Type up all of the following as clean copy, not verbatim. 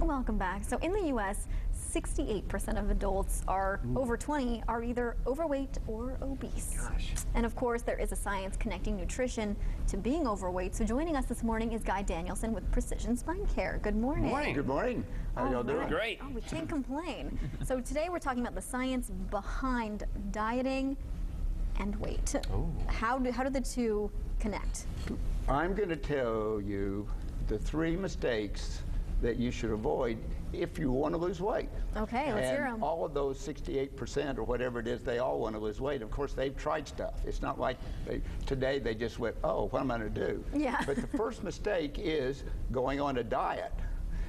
welcome back. So in the U.S., 68% of adults are over 20 are either overweight or obese. Gosh. And of course, there is a science connecting nutrition to being overweight. So joining us this morning is Guy Danielson with Precision Spine Care. Good morning. Good morning. Good morning. How y'all doing? Great. Oh, we can't complain. So today we're talking about the science behind dieting and weight. Ooh. How do the two connect? I'm going to tell you the 3 mistakes that you should avoid if you want to lose weight. Okay, let's hear them. All of those 68% or whatever it is, they all want to lose weight. Of course, they've tried stuff. It's not like today they just went, oh, what am I going to do? Yeah. But the first mistake is going on a diet.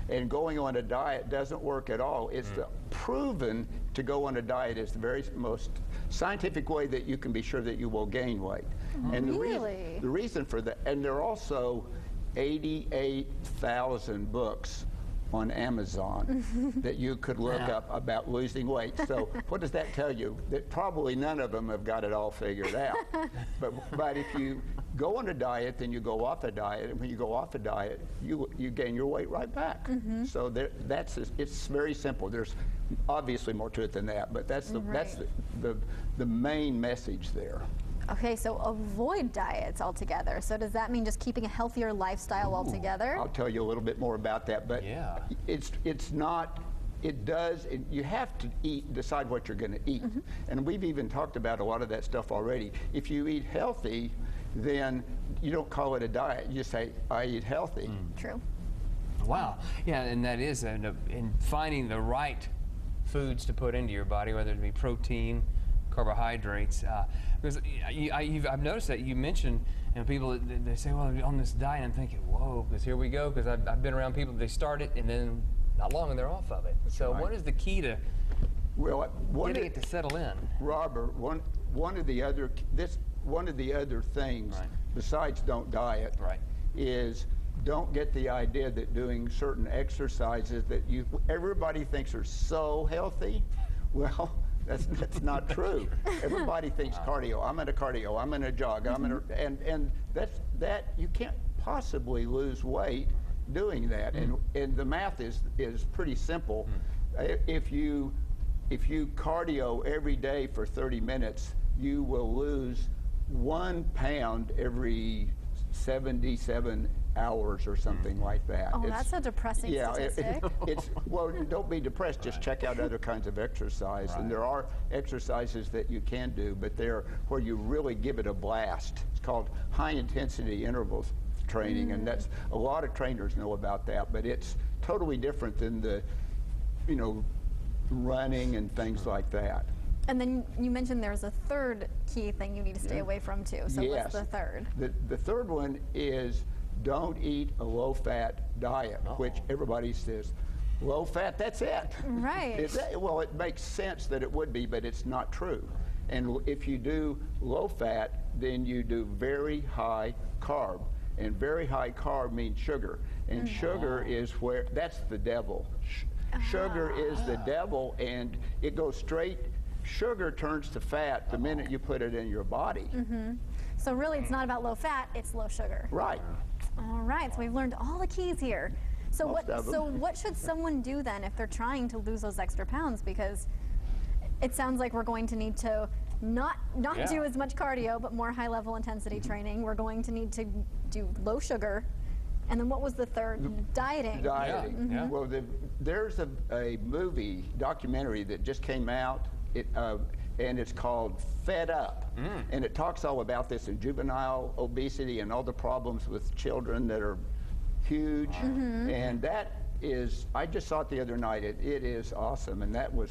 And going on a diet doesn't work at all. It's proven to go on a diet is the very most scientific way that you can be sure that you will gain weight. And Really? the reason for that, and there are also 88,000 books on Amazon that you could look up about losing weight. So what does that tell you? That probably none of them have got it all figured out. But if you go on a diet, then you go off a diet, and when you go off a diet, you gain your weight right back. So it's very simple. There's obviously more to it than that, but that's the main message there. Okay, so avoid diets altogether. So does that mean just keeping a healthier lifestyle altogether? I'll tell you a little bit more about that, but Yeah. it's not. You have to decide what you're going to eat. And we've even talked about a lot of that stuff already. If you eat healthy, then you don't call it a diet. You just say, I eat healthy. True. Wow. Yeah, and that is in finding the right foods to put into your body, whether it be protein, carbohydrates. Because I've noticed that you mentioned, people they say, well, on this diet, I'm thinking, whoa, because here we go, because I've been around people, they start it and then not long and they're off of it. So right. What is the key to getting it to settle in? Robert, one of the other things besides don't diet is don't get the idea that doing certain exercises that everybody thinks are so healthy. Well, that's not true. Everybody thinks cardio. I'm gonna cardio. I'm gonna jog. I'm gonna and that you can't possibly lose weight doing that. And the math is pretty simple. If you cardio every day for 30 minutes, you will lose 1 pound every 77 hours or something like that. Oh, that's a depressing statistic. Well, don't be depressed. Just check out other kinds of exercise. And there are exercises that you can do, but they're where you really give it a blast. It's called high-intensity intervals training, and that's a lot of trainers know about that, but it's totally different than the, running and things like that. And then you mentioned there's a third key thing you need to stay away from too. So what's the third? The third one is don't eat a low-fat diet, which everybody says, low-fat, that's it. Right. Well, it makes sense that it would be, but it's not true. And if you do low-fat, then you do very high carb. And very high carb means sugar. And sugar is that's the devil. Sugar is the devil, and it goes straight. Sugar turns to fat the minute you put it in your body. So really it's not about low fat, it's low sugar. Right. All right, so we've learned all the keys here. So what should someone do then if they're trying to lose those extra pounds? Because it sounds like we're going to need to not do as much cardio, but more high level intensity training. We're going to need to do low sugar. And then what was the third? Dieting. Dieting. Yeah. Well, there's a documentary that just came out. And it's called Fed Up. And it talks all about this in juvenile obesity and all the problems with children that are huge. And that is, I just saw it the other night. It is awesome. And that was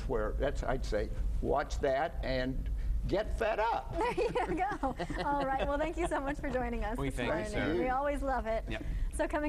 I'd say, watch that and get fed up. There you go. All right. Well, thank you so much for joining us this morning. Thank you, sir. We always love it. So coming